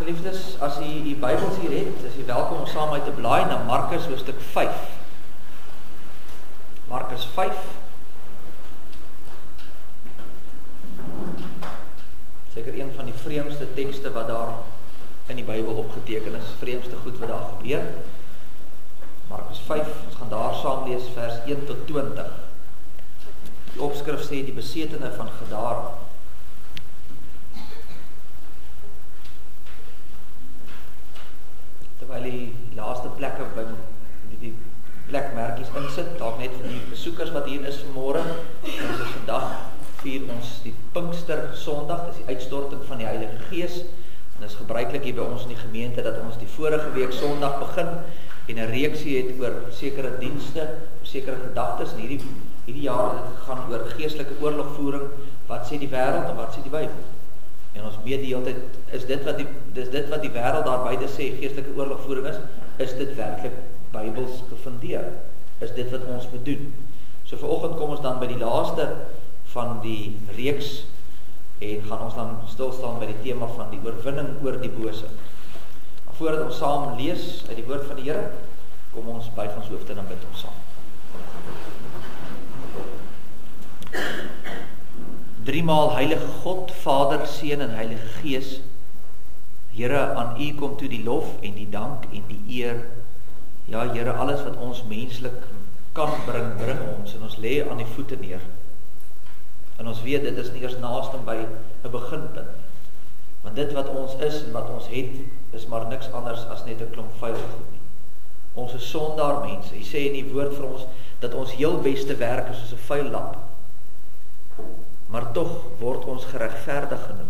Geliefdes, as u die Bybels hier het, is u welkom om saam uit te blaai na Markus hoofstuk 5. Markus 5. Seker een van die vreemdste tekste wat daar in die Bybel opgeteken is, vreemdste goed wat daar gebeur. Markus 5, ons gaan daar saam lees vers 1 tot 20. Die opskrif sê die besetene van Gadara. Terwyl die laaste plekke by die plekmerkies insit, dalk net vir die besoekers wat hier is vanmôre. Ons is vandag vier ons die Pinkster Sondag, dis die uitstorting van die Heilige Gees. En dis gebruiklik hier by ons in die gemeente dat ons die vorige week Sondag begin en 'n reeksie het oor sekere dienste, oor sekere gedagtes. En hierdie jaar het dit gegaan oor geestelike oorlogvoering. Wat sê die wêreld en wat sê die Bybel? En ons weet die hele tyd, is dit wat die wêreld daar buite sê geestelike oorlogvoering is dit werklik Bybels gefundeer? Is dit wat ons moet doen? So vanoggend kom ons dan by die laaste van die reeks en gaan ons dan stilstaan by die tema van die oorwinning oor die bose. Maar voordat ons saam lees uit die woord van die Here, kom ons buig ons hoofde en bid ons saam. Driemaal heilige God, Vader, Seun en Heilige Gees. Here, aan U kom toe die lof en die dank en die eer. Ja, Here, alles wat ons menslik kan bring ons en ons lê aan die voete neer. En ons weet dit is nie eers naaste by 'n beginpunt. Want dit wat ons is en wat ons het, is maar niks anders as net 'n klomp vuil goed nie. Ons is sondaar mense. Hy sê in die woord vir ons dat ons heel beste werk is soos 'n vuil lap. Maar tog word ons geregverdig genoem.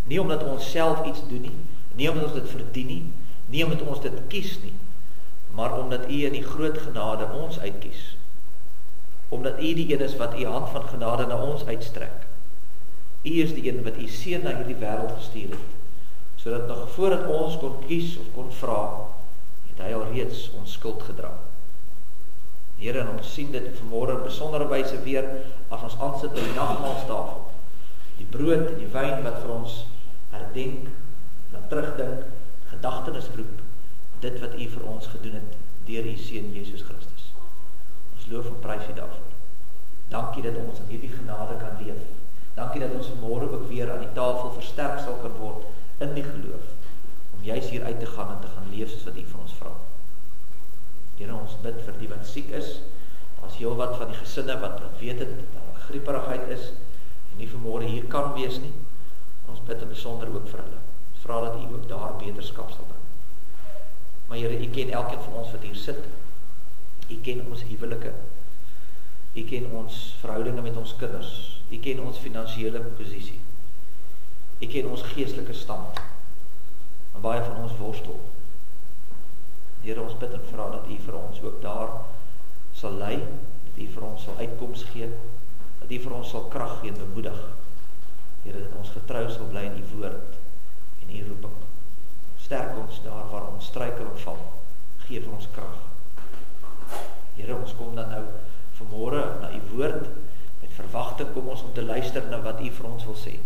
Nie omdat ons self iets doen nie, nie omdat ons dit verdien nie, nie omdat ons dit kies nie, maar omdat U in die groot genade ons uitkies. Omdat U die een is wat U hand van genade na ons uitstrek. U is die een wat U seun na hierdie wêreld gestuur het, sodat nog voordat ons kon kies of kon vra, het Hy al reeds ons skuld gedra. Here, en ons sien dit vanmôre in besondere wyse weer as ons aansit by die nagmaalstafel. Die brood en die wyn wat vir ons herdenk, dan terugdink, gedagtenis roep, dit wat U vir ons gedoen het deur U seun Jesus Christus. Ons loof en prys U daarvoor. Dankie dat ons in hierdie genade kan leef. Dankie dat ons vanmôre ook weer aan die tafel versterk sal kan word in die geloof, om juis hier uit te gaan en te gaan leef soos wat U van ons vra. Here, ons bid vir die wat siek is. Daar is heel wat van die gesinne wat weet het, dat grieperigheid is, en nie vanmôre hier kan wees nie. Ons bid in besonder ook vir hulle. Ons vra dat U ook daar beterskap sal bring. Maar Here, U ken elkeen van ons wat hier sit. U ken ons huwelike. U ken ons verhoudinge met ons kinders. U ken ons finansiële posisie. U ken ons geestelike stand. En baie van ons worstel. Here, ons bid en vra dat U vir ons ook daar sal lei, dat U vir ons sal uitkoms gee, dat U vir ons sal krag gee en bemoedig. Here, dat ons getrou sal bly in U woord en U roeping. Sterk ons daar waar ons struikel en val. Gee vir ons krag. Here, ons kom dan nou vanmôre na U woord, met verwagting kom ons om te luister na wat U vir ons wil sê.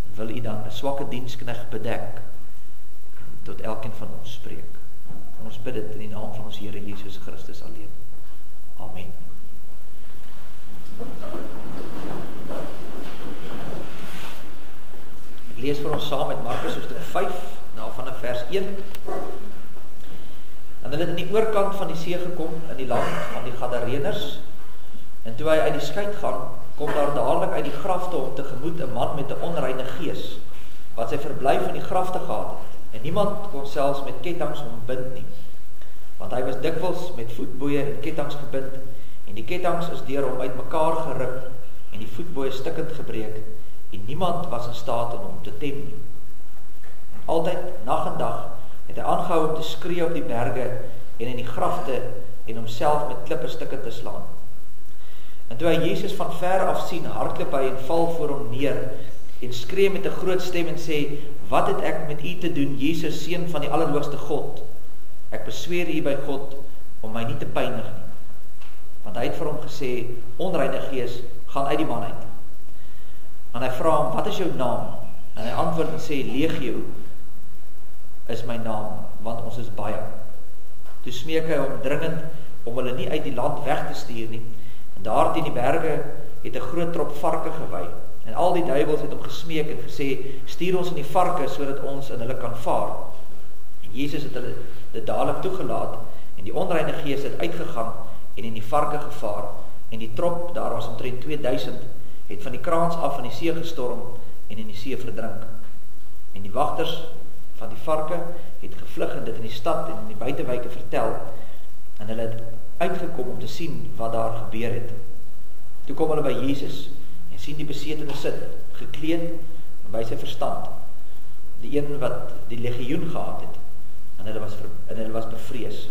En wil U dan 'n swakke diensknegt bedek, tot elkeen van ons spreek. Ons bid dit in die naam van ons Here Jesus Christus alleen. Amen. Ek lees vir ons saam met Markus hoofstuk 5, vanaf vers 1. En hulle het aan die oorkant van die see gekom, in die land van die Gadareners. En toe hy uit die skei gaan, kom daar dadelik uit die grafte hom tegemoet 'n man met 'n onreine gees, wat sy verblyf in die grafte gehad het. En niemand kon selfs met ketTINGs hom bind nie, want hy was dikwels met voetboeie en ketTINGs gebind, en die ketTINGs is deur hom uitmekaar geruk, en die voetboeie stukkend gebreek, en niemand was in staat om hom te tem nie. Altyd, nag en dag, het hy aangehou om te skree op die berge, en in die grafte, en homself met klippe stukkend te slaan. En toe hy Jesus van ver af sien, hardloop hy en val voor hom neer, en skree met 'n groot stem en sê, wat het ek met U te doen, Jesus, seun van die Allerhoogste God? Ek besweer U by God, om my nie te pynig nie. Want hy het vir hom gesê, onreine gees, gaan uit die man uit. En hy vra hom, wat is jou naam? En hy antwoord en sê, legio is my naam, want ons is baie. Toe smeek hy hom dringend om hulle nie uit die land weg te stuur nie. En daar teen die berge het 'n groot trop varke gewy. En al die duiwels het hom gesmeek en gesê, stuur ons in die varke sodat ons in hulle kan vaar. En Jesus het hulle dit dadelik toegelaat en die onreine gees het uitgegaan en in die varke gevaar. En die trop, daar was omtrent 2000, het van die kraans af in die see gestorm en in die see verdrink. En die wagters van die varke het gevlug en dit in die stad en in die buitewyke vertel. En hulle het uitgekom om te sien wat daar gebeur het. Toe kom hulle by Jesus en sien die besetene sit, gekleed by sy verstand. Die een wat die legioen gehad het. En hulle was bevrees.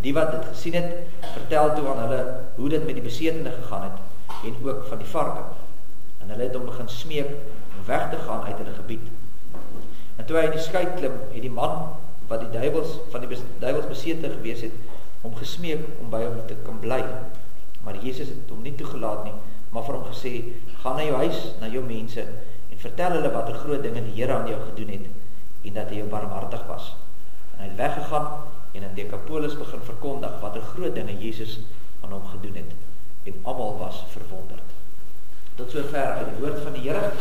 Die wat dit gesien het, vertel toe aan hulle hoe dit met die besetene gegaan het en ook van die varke. En hulle het hom begin smeek om weg te gaan uit hulle gebied. En toe hy in die skei klim, het die man wat die duiwels besete gewees het, hom gesmeek om by hom te kan bly. Maar Jesus het hom nie toegelaat nie, maar vir hom gesê, gaan na jou huis, na jou mense, en vertel hulle wat 'n groot dinge die Here aan jou gedoen het, en dat hy jou barmhartig was. En hy het weggegaan, en in Decapolis begin verkondig, wat 'n groot dinge Jesus aan hom gedoen het, en almal was verwonderd. Tot sover uit die woord van die Here.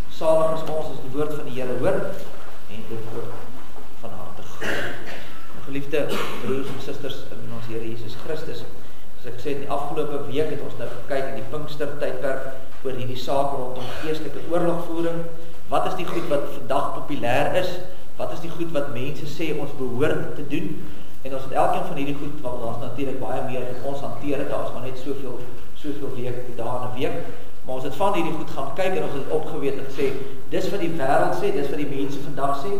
Salig is ons as die woord van die Here hoor, en dit ook van harte glo. Geliefde broers en susters in ons Here Jesus Christus, soos ek sê, in die afgelope week het ons nou gekyk in die Pinkstertydperk oor hierdie saak rondom geestelike oorlogvoering. Wat is die goed wat vandag populêr is? Wat is die goed wat mense sê ons behoort te doen? En ons het elkeen van hierdie goed, want ons natuurlik baie meer in ons hanteer het, daar is maar net soveel dae in 'n week. Maar ons het van hierdie goed gaan kyk en ons het opgeweet en gesê, dis wat die wêreld sê, dis wat die mense vandag sê,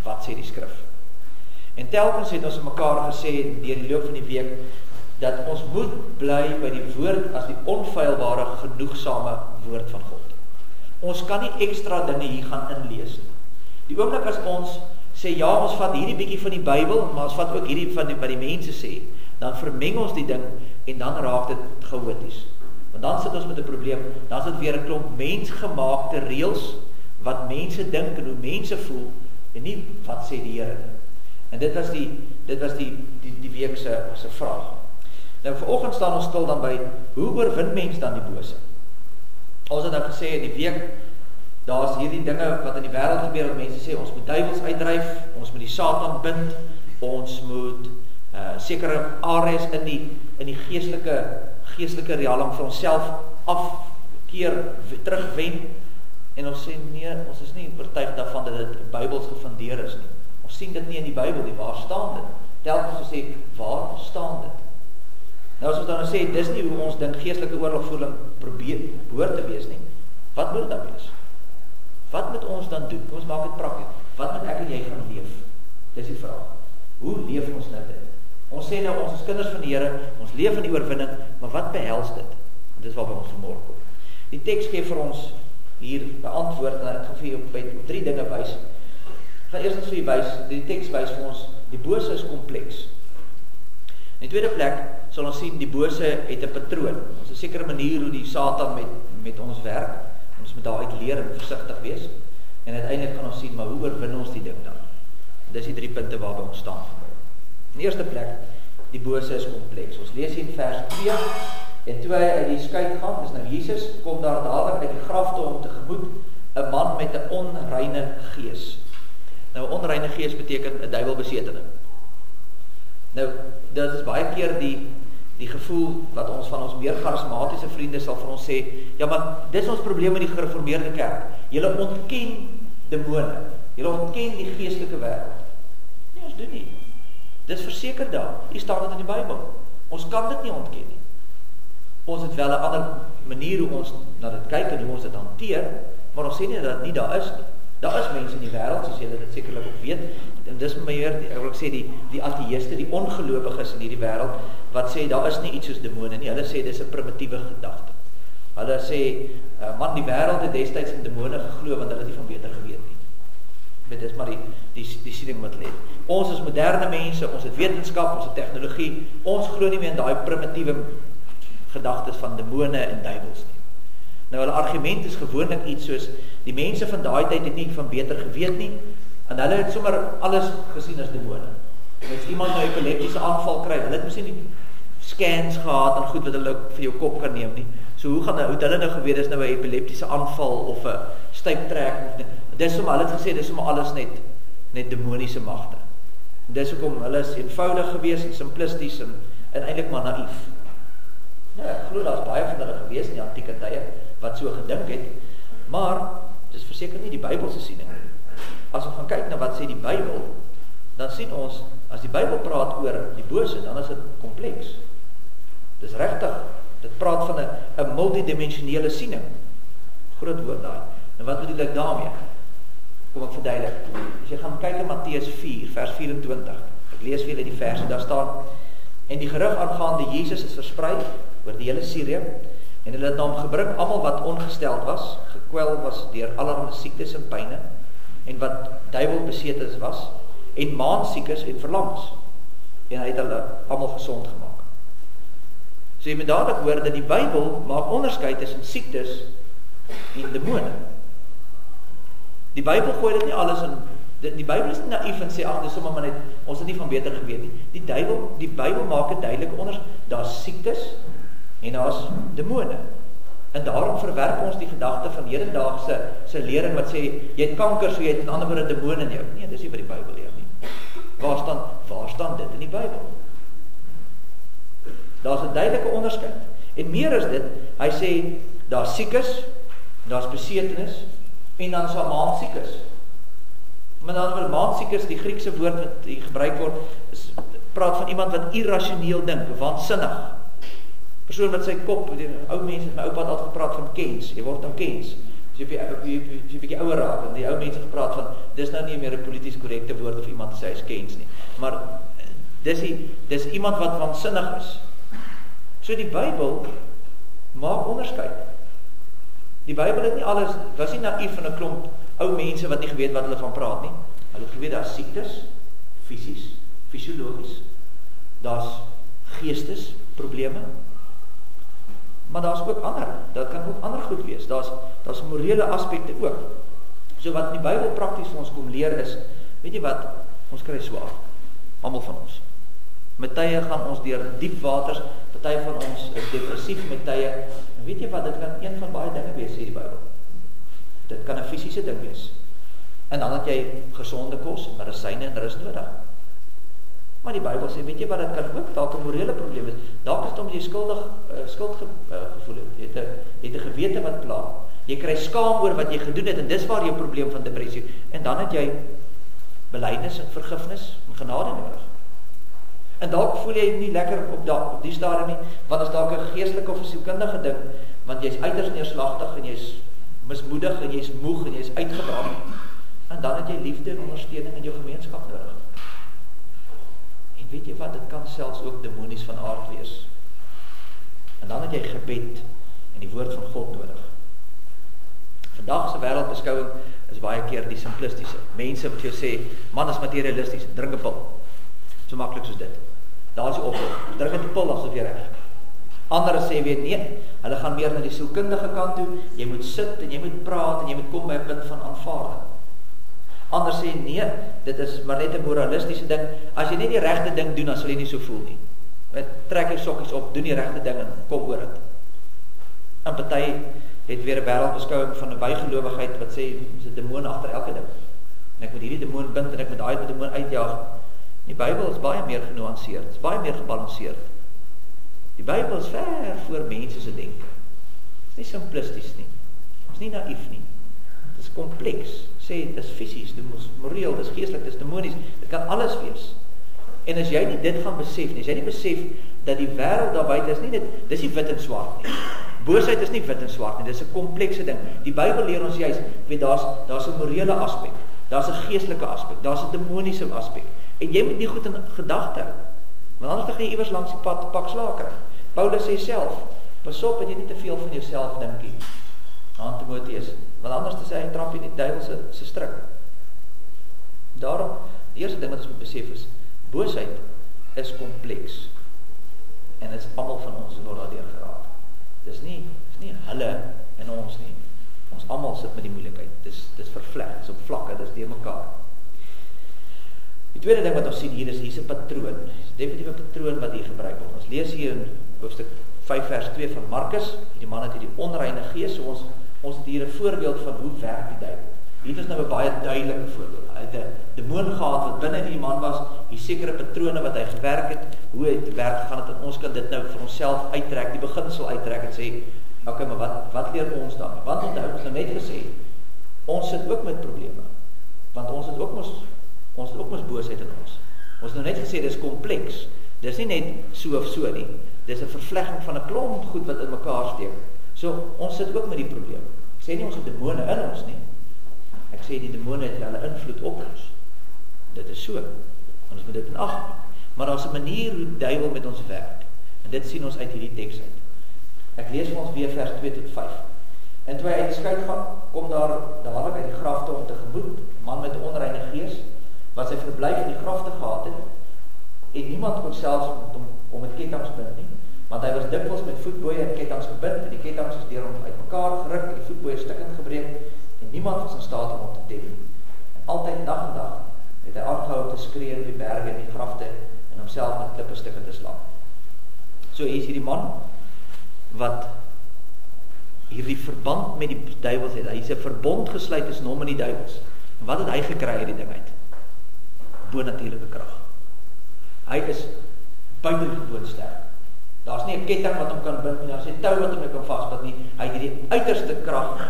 wat sê die skrif? En telkens het ons mekaar gesê, deur die loop van die week, dat ons moet bly by die woord as die onfeilbare, genoegsame woord van God. Ons kan nie ekstra dinge hier gaan inlees nie. Die oomblik as ons sê, ja, ons vat hierdie bietjie van die Bybel, maar ons vat ook hierdie van wat die mense sê, dan vermeng ons die ding en dan raak dit chaoties. Want dan sit ons met 'n probleem, dan sit weer 'n klomp mensgemaakte reëls, wat mense dink en hoe mense voel, en nie wat sê die Here. En dit was die week se vraag. Nou vanoggend staan ons stil dan by, hoe oorwin mens dan die bose? Ons het nou gesê in die week, daar is hierdie dinge wat in die wêreld gebeur, wat mense sê, ons moet duiwels uitdryf, ons moet die Satan bind, ons moet sekere areas in die geestelike realm vir onsself afkeer, terugwen, en ons sê, nee, ons is nie oortuig daarvan dat dit Bybels gefundeer is nie. Ons sien dit nie in die Bybel nie, waar staan dit? Telkens ons sê, waar staan dit? Nou as ons dan sê, dis nie hoe ons dink geestelike oorlogvoering behoort te wees nie. Wat moet dit dan wees? Wat moet ons dan doen? Kom ons maak dit prakties. Wat moet ek en jy gaan leef? Dis die vraag. Hoe leef ons nou dit? Ons sê nou, ons is kinders van die Here, ons leef in die oorwinning, maar wat behels dit? En dis waarby ons vanmôre kom. Die teks gee vir ons hier 'n antwoord, en ek gaan vir julle op 3 dinge wys. Ek gaan eerstens vir julle wys, die teks wys vir ons, die bose is kompleks. In die tweede plek sal ons sien, die bose het 'n patroon. Ons het 'n sekere manier hoe die Satan met ons werk. Ons moet daaruit leer en versigtig wees. En uiteindelik kan ons sien, maar hoe oorwin ons die ding dan? Dis die 3 punte waarby ons staan vanmôre. In die eerste plek, die bose is kompleks. Ons lees hier in vers 2, en toe hy uit die skei gaan, dis nou Jesus, kom daar dadelik uit die graf toe om tegemoet 'n man met 'n onreine gees. Nou, onreine gees beteken 'n duiwelbesetene. Nou, dit is baie keer die gevoel wat ons van ons meer charismatiese vriende sal vir ons sê, ja, maar dis ons probleem met die gereformeerde kerk. Julle ontken demone. Julle ontken die geestelike wêreld. Nee, ons doen nie. Dis verseker daar. Hier staan dit in die Bybel. Ons kan dit nie ontken nie. Ons het wel 'n ander manier hoe ons na dit kyk en hoe ons dit hanteer, maar ons sê nie dat dit nie daar is nie. Daar is mense in die wêreld, soos julle dit sekerlik ook weet, en dis meer, ek wil sê, die ateïste, die ongelowiges in hierdie wêreld, wat sê, daar is nie iets soos demone nie. Hulle sê, dis 'n primitiewe gedagte. Hulle sê, man, die wêreld het destyds in demone geglo, want hulle het nie van beter geweet nie. Dit is maar die siening wat hulle het. Ons is moderne mense, ons het wetenskap, ons het tegnologie, ons glo nie meer in daai primitiewe gedagtes van demone en duiwels nie. Nou hulle argument is gewoonlik iets soos, die mense van daai tyd het nie van beter geweet nie, en hulle het sommer alles gesien as demone. As iemand nou epileptiese aanval kry, hulle het miskien nie scans gehad en goed wat hulle vir jou kop kan neem nie. So hoe het hulle nou geweet, is nou 'n epileptiese aanval of 'n stuiptrek of nie. Dis sommer, hulle het gesê, dis sommer alles net demoniese magte. Dis hoekom hulle is eenvoudig gewees en simplisties en eintlik maar naïef. Ja, ek glo daar's baie van hulle gewees in die antieke tye wat so gedink het, maar dis verseker nie die Bybelse siening. As ons gaan kyk na wat sê die Bybel, dan sien ons, as die Bybel praat oor die bose, dan is dit kompleks. Dis regtig, dit praat van 'n multidimensionele siening. Groot woord daai. En wat bedoel ek daarmee? Kom ek verduidelik. As jy gaan kyk in Matteus 4, vers 24, ek lees vir julle die verse, daar staan, en die gerug aangaande Jesus is versprei oor die hele Sirië, en hulle het na hom gebring, almal wat ongesteld was, gekwel was deur allerlei siektes en pyne, en wat duiwelbesetes was, en maansiekes en verlammes, en hy het hulle almal gesond gemaak. So jy moet dadelik hoor dat die Bybel maak onderskeid tussen siektes en demone. Die Bybel gooi dit nie alles in, die Bybel is nie naïef en sê, ag, dis sommer maar net, ons het nie van beter geweet nie. Die Bybel maak 'n duidelike onderskeid, daar's siektes en daar's demone. En daarom verwerp ons die gedagte van hedendaagse lering wat sê, jy het kanker, so jy het 'n ander woord 'n demoon in jou. Nee, dis nie wat die Bybel leer nie. Waar staan dit in die Bybel? Daar's 'n duidelike onderskeid. En meer is dit, hy sê, daar's siekes, daar's besetenis, en dan is daar maansiekes. Met ander woorde, maansiekes, die Griekse woord wat hier gebruik word, praat van iemand wat irrasioneel dink, waansinnig. Persoon wat sy kop, ou mense, my oupa het altyd gepraat van kens, jy word dan kens. As jy 'n bietjie ouer raak, en die ou mense gepraat van, dis nou nie meer 'n polities korrekte woord of iemand sê hy is kens nie. Maar dis iemand wat waansinnig is. So die Bybel maak onderskeid. Die Bybel het nie alles, was nie naïef van 'n klomp ou mense wat nie geweet wat hulle van praat nie. Hulle het geweet daar's siektes, fisies, fisiologies. Daar's geestesprobleme. Maar daar's ook ander. Dit kan ook ander goed wees. Daar's morele aspekte ook. So wat in die Bybel prakties vir ons kom leer is, weet jy wat? Ons kry swaar. Almal van ons. Met tye gaan ons deur diep waters, party van ons is depressief met tye. En weet jy wat, dit kan een van baie dinge wees, sê die Bybel. Dit kan 'n fisiese ding wees. En dan het jy gesonde kos, medisyne en rus nodig. Maar die Bybel sê, weet jy wat, dit kan ook dalk 'n morele probleem wees. Dalk is dit omdat jy skuldgevoel het. Jy het 'n gewete wat pla. Jy kry skaam oor wat jy gedoen het en dis waar jou probleem van depressie. En dan het jy belydenis en vergifnis en genade nodig. En dalk voel jy nie lekker op die stadium nie, want as dalk 'n geestelike of 'n sielkundige ding, want jy's uiters neerslagtig en jy's mismoedig en jy's moeg en jy's uitgebrand. En dan het jy liefde en ondersteuning in jou gemeenskap nodig. En weet jy wat, dit kan selfs ook demonies van aard wees. En dan het jy gebed en die woord van God nodig. Vandag se wêreldbeskouing is baie keer die simplistiese. Mense wat jou sê, man is materialisties, drink 'n pil. So maklik soos dit. Daar is die oplossing. Drink 'n pil asof jy reg. Ander sê weer nee, hulle gaan meer na die sielkundige kant toe. Jy moet sit en jy moet praat en jy moet kom by 'n punt van aanvaarding. Ander sê nee, dit is maar net 'n moralistiese ding. As jy net die regte ding doen, dan sal jy nie so voel nie. Trek jou sokkies op, doen die regte ding en kom oor dit. En party het weer 'n wêreldbeskouing van 'n bygelowigheid wat sê dis 'n demoon agter elke ding. En ek moet hierdie demoon bind en ek moet daai demoon uitjaag. Die Bybel is baie meer genuanceerd, is baie meer gebalanseerd. Die Bybel is ver voor mense se denke. Dit is nie simplisties nie. Dit is nie naïef nie. Dit is kompleks. Sê, dit is fisies, dit is moreel, dit is geestelik, dit is demonies. Dit kan alles wees. En as jy nie dit gaan besef nie, as jy nie besef dat die wêreld daar buite is nie net, dis nie wit en swart nie. Boosheid is nie wit en swart nie, dis 'n komplekse ding. Die Bybel leer ons juist, weet daar's 'n morele aspek, daar's 'n geestelike aspek, daar's 'n demoniese aspek. En jy moet nie goed in gedagte hou. Want anders gaan jy iewers langs die pad pak slaag kry. Paulus sê self, pas op dat jy nie te veel van jouself dink nie. Aan Timoteus, want anders te sê hy trap in die duiwel se struik. Daarom, die eerste ding wat ons moet besef is, boosheid is kompleks. En dit is almal van ons wat daardeur geraak. Dis nie hulle en ons nie. Ons almal sit met die moeilikheid. Dis vervleg, dis op vlakke, dis deur mekaar. Die tweede ding wat ons sien hier's 'n patroon. Dis definitief 'n patroon wat hier gebruik word. Ons lees hier in hoofstuk 5 vers 2 van Markus, die man het hierdie onreine gees, so ons het hier 'n voorbeeld van hoe werk die duiwel. Hier is nou 'n baie duidelike voorbeeld. Hy het 'n demoon gehad wat binne die man was, die sekere patrone wat hy gewerk het, hoe hy te werk gegaan het, en ons kan dit nou vir onsself uittrek, die beginsel uittrek en sê, okay, maar wat leer ons dan? Want onthou, ons het net gesê, ons sit ook met probleme, want ons het ook mos boosheid in ons. Ons het nou net gesê, dis kompleks, dis nie net so of so nie, dis 'n vervlegging van 'n klomp goed wat in mekaar steek. So, ons sit ook met die probleem. Ek sê nie ons het demone in ons nie, ek sê die demone het hulle invloed op ons. Dit is so, ons moet dit in ag neem. Maar daar's 'n manier hoe die duiwel met ons werk, en dit sien ons uit hierdie teks uit. Ek lees vir ons weer vers 2 tot 5. En toe hy uit die skuit gaan, kom daar dadelik uit die grafte om tegemoet, 'n man met 'n onreine gees, wat sy verblyf in die grafte gehad het, en niemand kon selfs om met ketTINGs bind nie, want hy was dikwels met voetboeie en ketTINGs gebind, en die ketTINGs is deur hom uitmekaar geruk, en die voetboeie stukkend gebreek, en niemand was in staat om hom te tem. En altyd dag en dag het hy aangehou om te skree op die berge en die grafte, en homself met klippe stukke te slaan. So hier is hierdie man, wat hierdie verband met die duiwels het. Hy is 'n verbond gesluit tussen hom en die duiwels. En wat het hy gekry uit die ding uit? Bonatuurlike krag. Hy is buitengewoon sterk. Daar's nie 'n ketting wat hom kan bind nie, daar's nie 'n tou wat hom kan vasbind nie. Hy het hierdie uiterste krag,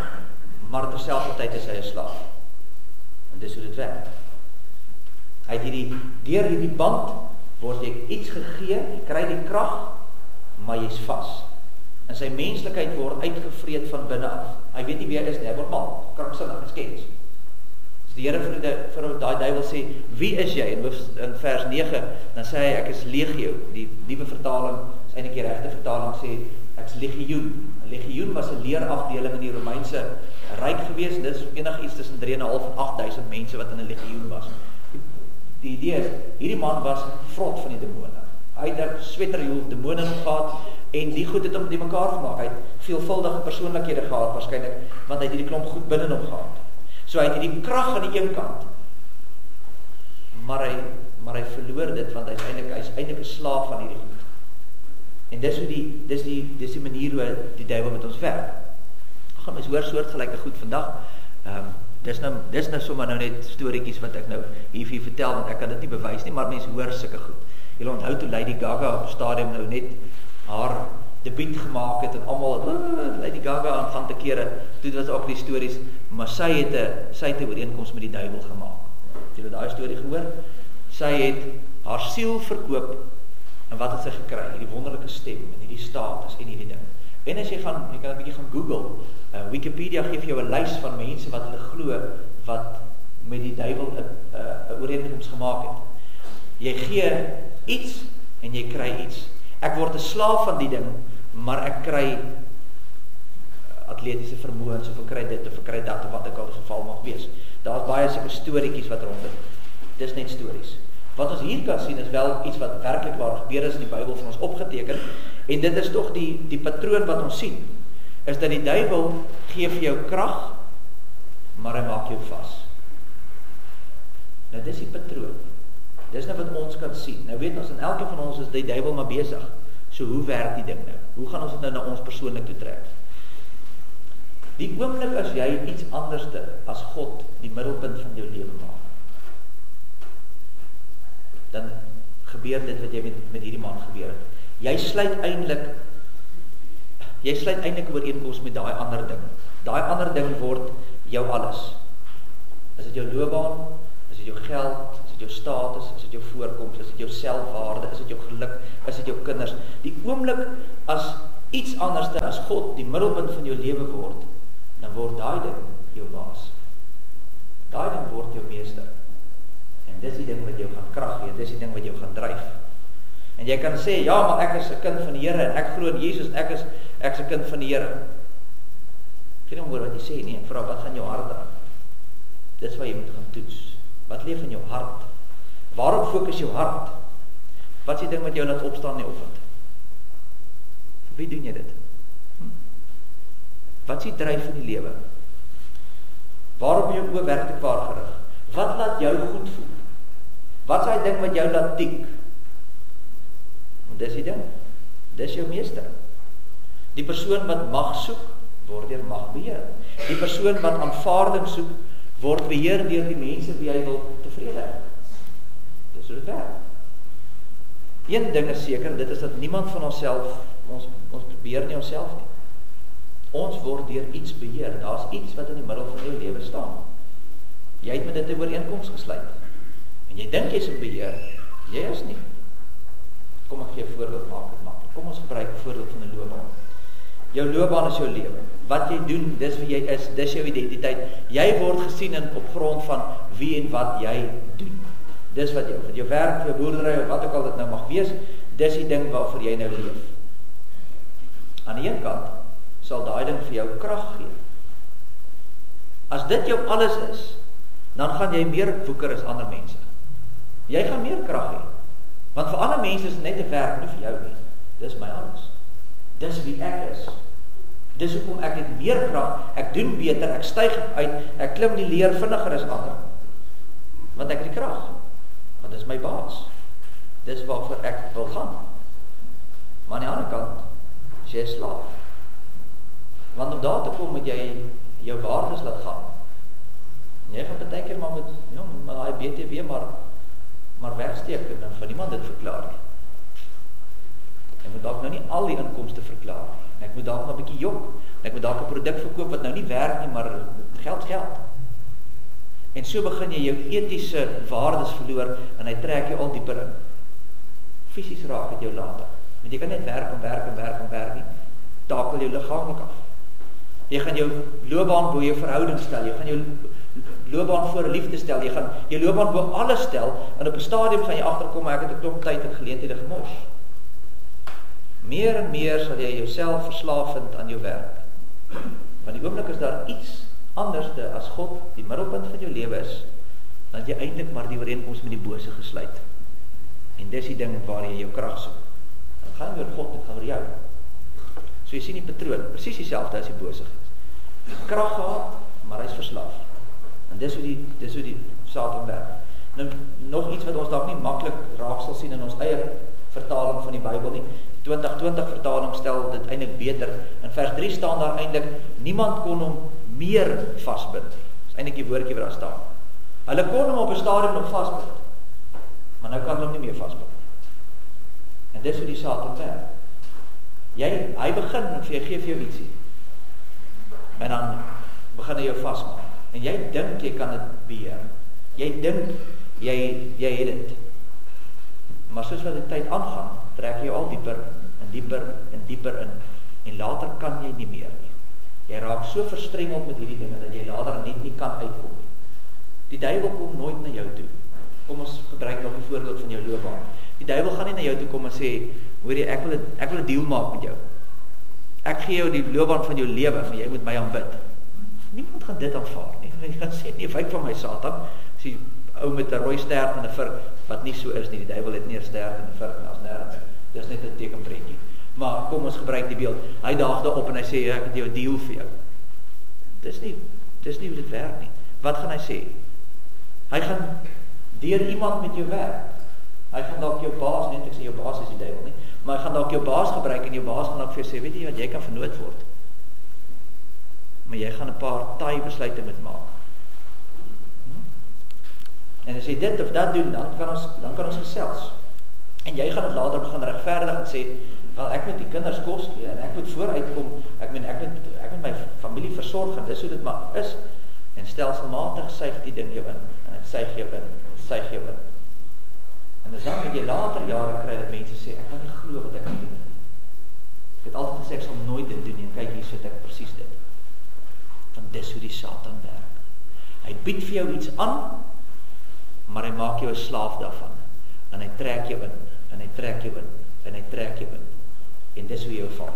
maar terselfdertyd is hy 'n slaaf. En dis hoe dit werk. Hy het deur hierdie band word jy iets gegee, jy kry die krag, maar jy's vas. En sy menslikheid word uitgevreet van binne af. Hy weet nie wie hy is nie, hy word mal, kranksinnig, geskens. As die Here vir daai duiwel sê, wie is jy? In vers 9, dan sê hy, ek is legio. Die nuwe vertaling, is eintlik die regte vertaling, sê, ek is legioen. 'n Legioen was 'n leerafdeling in die Romeinse ryk gewees, en dit is enig iets tussen 3.500 en 8.000 mense wat in 'n legioen was. Die idee is, hierdie man was vrot van die demone. Hy het 'n sweterjoel demone gehad, en die goed het hom die mekaar gemaak. Hy het veelvuldige persoonlikhede gehad, waarskynlik, want hy het hierdie klomp goed binne hom gehad. So hy het hierdie krag aan die een kant, maar hy verloor dit, want hy is eintlik 'n slaaf van hierdie goed. En dis die manier hoe die duiwel met ons werk. Ek gaan mens hoor soortgelyke goed vandag. Dis nou sommer nou net storieetjies wat ek nou hier vir vertel, want ek kan dit nie bewys nie, maar mense hoor sulke goed. Julle onthou toe Lady Gaga op stadium nou net haar debuut gemaak het, en almal Lady Gaga aangaan te kere, toe was ook die stories, maar sy het 'n ooreenkoms met die duiwel gemaak. Het julle daai storie gehoor? Sy het haar siel verkoop, en wat het sy gekry? Hierdie wonderlike stem, en hierdie status, en hierdie ding. En as jy kan 'n bietjie gaan Google, Wikipedia gee vir jou 'n lys van mense wat hulle glo, wat met die duiwel 'n ooreenkoms gemaak het. Jy gee iets, en jy kry iets. Ek word 'n slaaf van die ding, maar ek kry atletiese vermoëns, of ek kry dit, of ek kry dat, of wat ek al die geval mag wees. Daar's baie sulke storieetjies wat rond dit. Dis net stories. Wat ons hier kan sien is wel iets wat werklik waar gebeur is in die Bybel vir ons opgeteken, en dit is tog die patroon wat ons sien, is dat die duiwel gee vir jou krag, maar hy maak jou vas. Nou dis die patroon. Dis nou wat ons kan sien. Nou weet ons, in elke van ons is die duiwel maar besig. So hoe werk die ding nou? Hoe gaan ons dit nou na ons persoonlik toe trek? Die oomblik as jy iets anderste as God die middelpunt van jou lewe maak, dan gebeur dit wat jy met hierdie man gebeur het. Jy sluit eintlik 'n ooreenkoms met daai ander ding. Daai ander ding word jou alles. Is dit jou loopbaan? Is dit jou geld? Is dit jou status? Is dit jou voorkoms? Is dit jou selfwaarde? Is dit jou geluk? Is dit jou kinders? Die oomblik as iets anderste as God die middelpunt van jou lewe word, dan word daai ding jou baas. Daai ding word jou meester. En dis die ding wat jou gaan krag gee, dis die ding wat jou gaan dryf. En jy kan sê, ja, maar ek is 'n kind van die Here, en ek glo in Jesus, en ek is 'n kind van die Here. Ek weet nie hoor wat jy sê nie, ek vra, wat gaan jou hart aan? Dis wat jy moet gaan toets. Wat leef in jou hart? Waarop fokus jou hart? Wat is die ding wat jou laat opstaan in die oggend? Vir wie doen jy dit? Wat Wat is die dryf in die lewe? Waarop jou oë werklik waar gerig? Wat laat jou goed voel? Wat is die ding wat jou laat tik? En dis die ding. Dis jou meester. Die persoon wat mag soek, word deur mag beheer. Die persoon wat aanvaarding soek, word beheer deur die mense wie hy wil tevrede hê. Dis hoe dit werk. Een ding is seker, dit is dat niemand van onsself, ons beheer nie onsself nie. Ons word deur iets beheer. Daar's iets wat in die middel van jou lewe staan. Jy het met dit 'n ooreenkoms gesluit. En jy dink jy's in beheer, jy is nie. Kom ek gee 'n voorbeeld, maak dit maklik. Kom ons gebruik 'n voorbeeld van 'n loopbaan. Jou loopbaan is jou lewe. Wat jy doen, dis wie jy is, dis jou identiteit. Jy word gesien op grond van wie en wat jy doen. Dis wat jou werk, jou boerdery of wat ook al dit nou mag wees, dis die ding waarvoor jy nou leef. Aan die een kant sal daai ding vir jou krag gee. As dit jou alles is, dan gaan jy meer woeker as ander mense. Jy gaan meer krag hê. Want vir ander mense is net 'n werk, nie vir jou nie. Dis my alles. Dis wie ek is. Dis hoekom ek het meer krag, ek doen beter, ek styg uit, ek klim die leer vinniger as ander. Want ek het die krag. Want dis my baas. Dis waarvoor ek wil gaan. Maar aan die ander kant, is jy 'n slaaf. Want om daar te kom moet jy jou waardes laat gaan. En jy gaan baie keer maar met daai BTW maar wegsteek en dan van niemand dit verklaar nie. Ek moet dalk nou nie al die inkomste verklaar nie. En ek moet dalk maar 'n bietjie jok. En ek moet dalk 'n produk verkoop wat nou nie werk nie, maar geld. En so begin jy jou etiese waardes verloor en hy trek jou al dieper in. Fisies raak dit jou later. Want jy kan net werk nie. Takel jou liggaamlik af. Jy gaan jou loopbaan bo jou verhouding stel. Jy gaan jou loopbaan voor liefde stel. Jy gaan jou loopbaan bo alles stel en op 'n stadium gaan jy agterkom ek het 'n klomp tyd en geleenthede gemors. Meer en meer sal jy jouself verslaaf vind aan jou werk. Want die oomblik is daar iets anderste as God die middelpunt van jou lewe is, dan jy eintlik maar die ooreenkoms met die bose gesluit. En dis die ding waar jy jou krag soek. Dan gaan oor God, dit gaan oor jou. So jy sien die patroon, presies dieselfde as die bose is. Krag gehad, maar hy's verslaaf. En dis hoe die Satan werk. Nou nog iets wat ons dalk nie maklik raak sal sien in ons eie vertaling van die Bybel nie. 2020 vertaling stel dit eintlik beter. In vers 3 staan daar eintlik niemand kon hom meer vasbind. Dis eintlik die woordjie wat daar staan. Hulle kon hom op 'n stadium nog vasbind. Maar nou kan hulle hom nie meer vasbind. En dis hoe die Satan werk. Hy begin en gee vir jou ietsie. En dan begin hy jou vasmaak. En jy dink jy kan dit beheer. Jy dink jy het dit. Maar soos wat die tyd aangaan, trek jy al dieper en dieper in. En later kan jy nie meer nie. Jy raak so verstrengeld met hierdie dinge dat jy later net nie kan uitkom nie. Die duiwel kom nooit na jou toe. Kom ons gebruik nog 'n voorbeeld van jou loopbaan. Die duiwel gaan nie na jou toe kom en sê, hoor jy, ek wil 'n deal maak met jou. Ek gee jou die loopbaan van jou lewe, van jy moet my aanbid. Niemand gaan dit aanvaar nie. Jy gaan sê, nee, wyk van my Satan. As die ou met 'n rooi stert en 'n vurk, wat nie so is nie. Die duiwel het nie 'n stert en 'n vurk nie, as nêrens. Dis net 'n tekenprentjie. Maar kom ons gebruik die beeld. Hy daag daarop en hy sê, ek het jou 'n deal vir jou. Dis nie hoe dit werk nie. Wat gaan hy sê? Hy gaan deur iemand met jou werk. Hy gaan dalk jou baas, net ek sê jou baas is die duiwel nie, maar hy gaan dalk jou baas gebruik en jou baas gaan dalk vir jou sê, weet jy wat, jy kan vernoot word. Maar jy gaan 'n paar taai besluite moet maak. En as jy dit of dat doen, dan kan ons gesels. En jy gaan dit later begin regverdig en sê, wel ek moet die kinders kos gee en ek moet vooruitkom, ek moet my familie versorg en dis hoe dit maar is. En stelselmatig suig die ding jou in en dit suig jou in. En dan moet jy later jare kry dat mense sê, ek kan nie glo wat ek kan doen. Ek het altyd gesê ek sal nooit dit doen nie, en kyk hier sit ek presies dit. Want dis hoe die Satan werk. Hy bied vir jou iets aan, maar hy maak jou 'n slaaf daarvan. En hy trek jou in, en hy trek jou in, en hy trek jou in. En dis hoe jy val.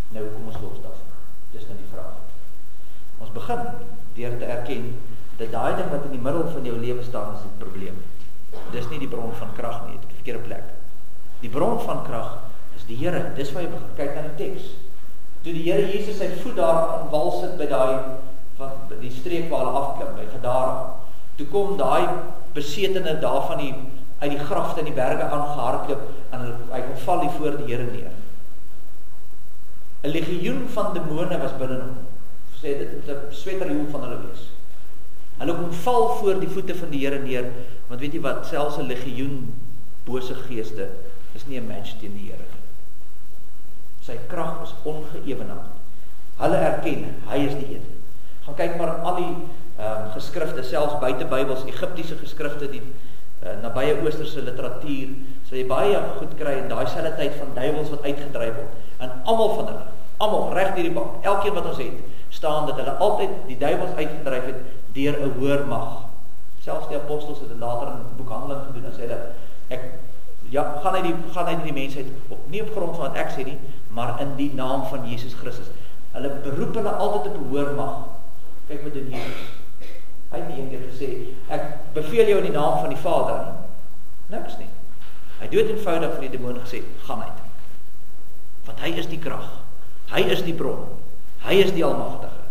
Nou kom ons los daarvan. Dis nou die vraag. Ons begin deur te erken dat daai ding wat in die middel van jou lewe staan is die probleem. Dis nie die bron van krag nie, dit is op die verkeerde plek. Die bron van krag is die Here. Dis waar jy begin kyk na die teks. Toe die Here Jesus sy voet daar aan wal sit by die streek waar hulle afklim, by Gadara, toe kom daai besetene daar uit die grafte in die berge aangehardloop, en hy kom val hier voor die Here neer. 'n Legioen van demone was binne hom. Sê dit moet 'n sweterjoel van hulle wees. Hulle kom val voor die voete van die Here neer, want weet jy wat, selfs 'n legioen bose geeste is nie 'n match teen die Here nie. Sy krag is ongeëwenaard. Hulle erken, hy is die een. Gaan kyk maar al die geskrifte, selfs buite Bybels, Egiptiese geskrifte, die nabye oosterse literatuur, sal jy baie goed kry in daai selfde tyd van duiwels wat uitgedryf word. En almal van hulle, almal reg deur die bank, elkeen wat ons het, staan dat hulle altyd die duiwels uitgedryf het deur 'n hoër mag. Selfs die apostels het dit later in die boek Handelinge gedoen en sê dat gaan uit die mensheid nie op grond van wat ek sê nie, maar in die naam van Jesus Christus. Hulle beroep hulle altyd op 'n hoër mag. Kyk wat doen Jesus. Hy het nie een keer gesê, ek beveel jou in die naam van die Vader nie. Niks nie. Hy het eenvoudig vir die demoon gesê, gaan uit. Want hy is die krag. Hy is die bron. Hy is die almagtige.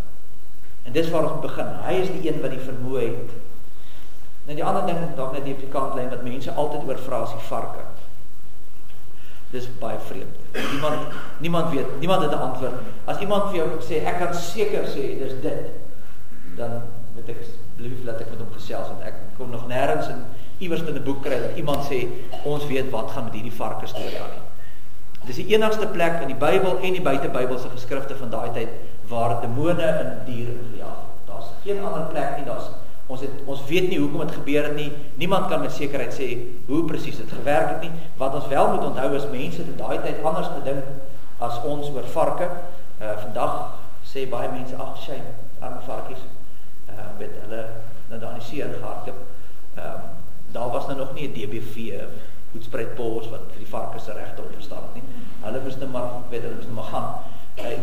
En dis waar ons begin. Hy is die een wat die vermoë het. Nou die ander ding, dalk net die op die kantlyn, wat mense altyd oor vra, is die varke. Dis baie vreemd. Niemand weet, niemand het 'n antwoord. As iemand vir jou sê, ek kan seker sê, dis dit, dan moet ek lief laat ek met hom gesels, want ek kom nog nêrens iewers in 'n boek kry dat iemand sê, ons weet wat gaan met hierdie varke storie aan nie. Dis die enigste plek in die Bybel en die buite-Bybelse geskrifte van daai tyd waar demone in diere gejaag word. Daar's geen ander plek nie. Ons weet nie hoekom dit gebeur het nie. Niemand kan met sekerheid sê hoe presies dit gewerk het nie. Wat ons wel moet onthou is mense het in daai tyd anders gedink as ons oor varke. Vandag sê baie mense, ag shame, arme varkies. Weet hulle nou daar in die see ingehardloop. Daar was nou nog nie 'n DBV voetspreidpos wat vir die varke se regte opgestaan het nie. Hulle moes nou maar gaan.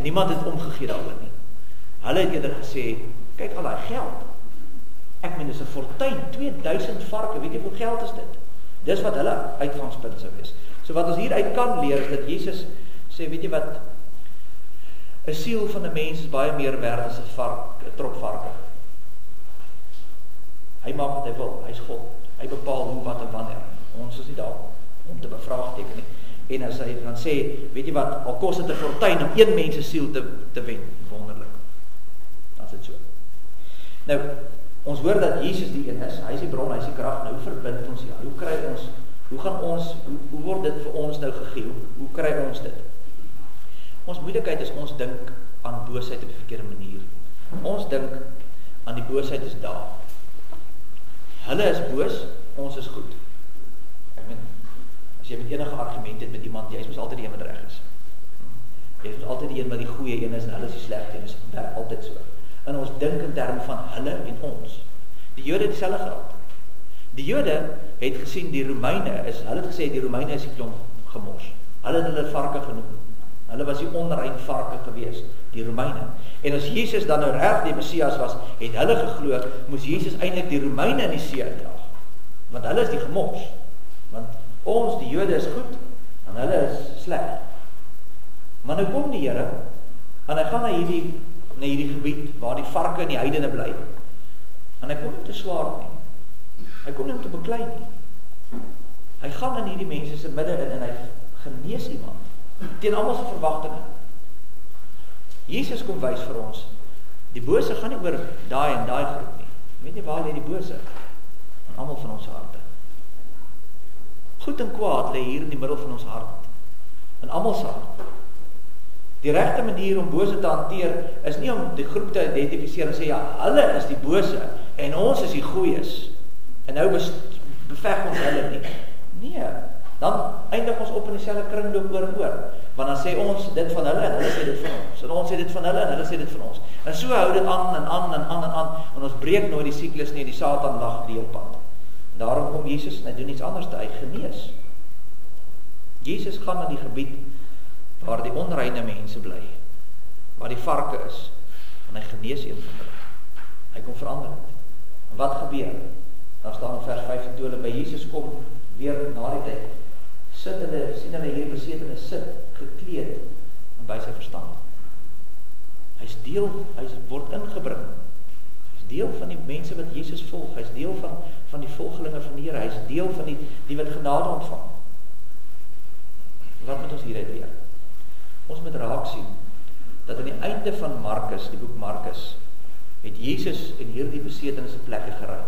Niemand het omgegee daaroor nie. Hulle het eerder gesê, kyk al daai geld. Ek meen dis 'n fortuin, 2000 varke, weet jy hoeveel geld is dit? Dis wat hulle uitgangspunt sou wees. So wat ons hieruit kan leer is dat Jesus sê, weet jy wat, 'n siel van 'n mens is baie meer werd as 'n trop varke. Hy maak wat hy wil, hy's God. Hy bepaal hoe, wat en wanneer. Ons is nie daar om te bevraagteken nie. En as hy dan sê, weet jy wat, al kos dit 'n fortuin om een mens se siel te wen, wonderlik. Dan is dit so. Nou, ons hoor dat Jesus die een is, hy is die bron, hy is die krag. Nou, hoe verbind ons hier? Hoe kry ons, hoe word dit vir ons nou gegee? Hoe kry ons dit? Ons moeilikheid is, ons dink aan boosheid op 'n verkeerde manier. Ons dink aan die boosheid is daar. Hulle is boos, ons is goed. Ek meen, as jy met enige argument het met iemand, jy is mos altyd die een wat reg is. Jy is altyd die een wat die goeie een is, en hulle is die slegte een, is altyd so. En ons dink in terme van hulle en ons. Die Jode het dieselfde gehad. Die Jode het gesien, hulle het gesê, die Romeine is die klomp gemors. Hulle het hulle varke genoem. Hulle was die onrein varke gewees, die Romeine. En as Jesus dan nou reg die Messias was, het hulle geglo, moes Jesus eintlik die Romeine in die see uitdraag. Want hulle is die gemors. Want ons, die Jode, is goed, en hulle is sleg. Maar nou kom die Here, en hy gaan na hierdie gebied, waar die varke en die heidene bly. En hy kom nie te swaar nie. Hy kom nie om te beklei nie. Hy gaan in hierdie mense se midde in, en hy genees iemand. Teen almal se verwagtinge. Jesus kom wys vir ons, die bose gaan nie oor daai en daai groep nie. Weet nie waar lê die bose? Van almal van ons harte. Goed en kwaad lê hier in die middel van ons hart. In almal se hart. Die regte manier om bose te hanteer is nie om die groep te identifiseer en sê, ja, hulle is die bose en ons is die goeies. En nou beveg ons hulle nie. Nee, dan eindig ons op in dieselfde kringloop oor en oor. Want dan sê ons dit van hulle en hulle sê dit van ons. En ons sê dit van hulle en hulle sê dit van ons. En so hou dit aan en aan en aan en aan. En ons breek nooit die siklus nie, die Satan lag die hele pad. Daarom kom Jesus en hy doen iets anders, hy genees. Jesus gaan na die gebied waar die onreine mense bly, waar die varke is, en hy genees een van hulle. Hy kom verander het. En wat gebeur? Daar staan in vers 5, toe hulle by Jesus kom, weer na die tyd, sien hulle hier besetene sit, gekleed, en by sy verstand. Hy word ingebring. Hy's deel van die mense wat Jesus volg. Hy's deel van die volgelinge van die Here. Hy's deel van die wat genade ontvang. Wat moet ons hieruit leer? Ons moet raak sien dat aan die einde van Markus, die boek Markus, het Jesus in hierdie besetenis plekke geruil.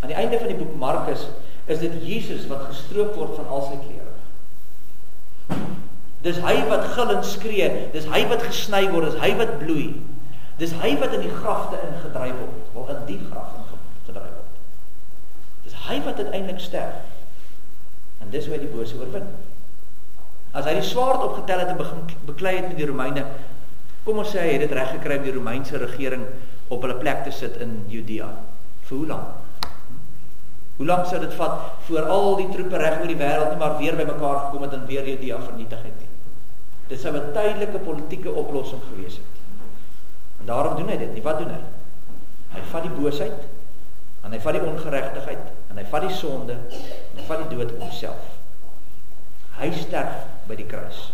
Aan die einde van die boek Markus is dit Jesus wat gestroop word van al sy klere. Dis hy wat gil en skree, dis hy wat gesny word, dis hy wat bloei. Dis hy wat in die grafte ingedryf word, wel in die graf ingedryf word. Dis hy wat uiteindelik sterf. En dis hoe hy die bose oorwin. As hy die swaard opgetel het en begin beklei het met die Romeine, kom ons sê hy het dit reg gekry om die Romeinse regering op hulle plek te sit in Judea. Vir hoe lang? Hoe lang sou dit vat voor al die troepe reg oor die wêreld nie maar weer by mekaar gekom het en weer Judea vernietig het nie? Dit sou 'n tydelike politieke oplossing gewees het. En daarom doen hy dit nie. Wat doen hy? Hy vat die boosheid, en hy vat die ongeregtigheid, en hy vat die sonde, en hy vat die dood op homself. Hy sterf by die kruis.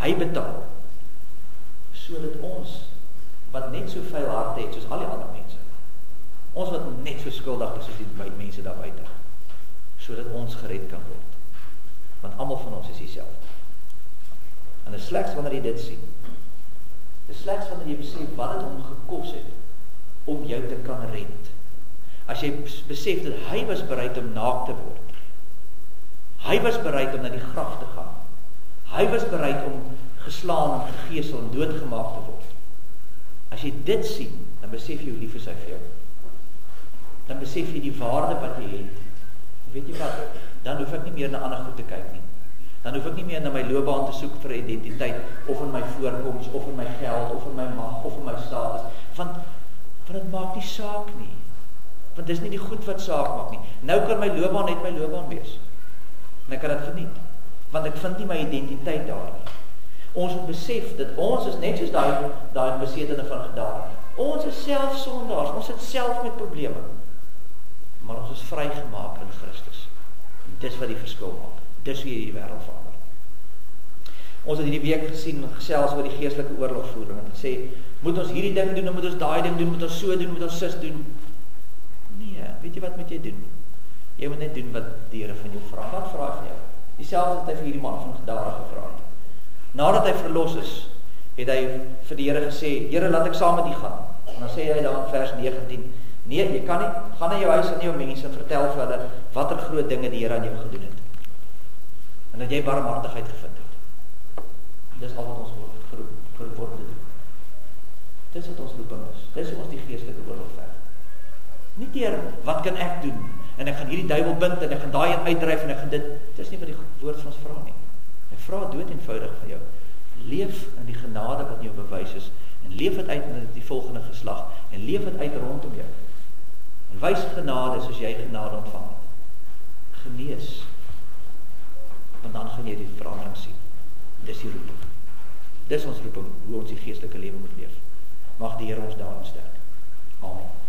Hy betaal, sodat ons, wat net so vuil harte het, soos al die ander mense, ons wat net so skuldig is, soos die mense daar buite, sodat ons gered kan word. Want almal van ons is dieselfde. En dit is slegs wanneer jy dit sien. Dit is slegs wanneer jy besef wat het hom gekos het om jou te kan red. As jy besef dat hy was bereid om naak te word. Hy was bereid om na die graf te gaan. Hy was bereid om geslaan en gegeesel en doodgemaak te word. As jy dit sien, dan besef jy hoe lief is hy vir jou. Dan besef jy die waarde wat jy het. Weet jy wat? Dan hoef ek nie meer na ander goed te kyk nie. Dan hoef ek nie meer na my loopbaan te soek vir identiteit, of in my voorkoms, of in my geld, of in my mag, of in my status. Want dit maak nie saak nie. Want dis nie die goed wat saak maak nie. Nou kan my loopbaan net my loopbaan wees. En ek kan dit geniet. Want ek vind nie my identiteit daar nie. Ons moet besef dat ons is net soos daai besetene van gedaan. Ons is self sondaars, ons sit self met probleme. Maar ons is vrygemaak in Christus. En dis wat die verskil maak. Dis hoe jy die wêreld verander. Ons het hierdie week gesien gesels oor die geestelike oorlogvoering en sê, moet ons hierdie ding doen, moet ons daai ding doen, moet ons so doen, moet ons sis doen. Nee, weet jy wat moet jy doen? Jy moet net doen wat die Here van jou vra. Wat vra hy van jou? Dieselfde wat hy vir hierdie man van Gadara gevra het. Nadat hy verlos is, het hy vir die Here gesê, Here, laat ek saam met U gaan. En dan sê hy daar in vers 19, nee, jy kan nie, gaan na jou huis en jou mense en vertel vir hulle watter groot dinge die Here aan jou gedoen het. En dat jy barmhartigheid gevind het. Dis al wat ons geroep word te doen. Dis wat ons roeping is. Dis hoe ons die geestelike oorlog veg. Nie deur wat kan ek doen? En ek gaan hierdie duiwel bind en ek gaan daai uitdryf en ek gaan dit. Dis nie wat die woord van ons vra nie. Hy vra dood eenvoudig van jou. Leef in die genade wat jou bewys is en leef dit uit in die volgende geslag en leef dit uit rondom jou. En wys genade soos jy genade ontvang het. Genees. Want dan gaan jy die verandering sien. Dis die roeping. Dis ons roeping hoe ons die geestelike lewe moet leef. Mag die Here ons daarin sterk. Amen.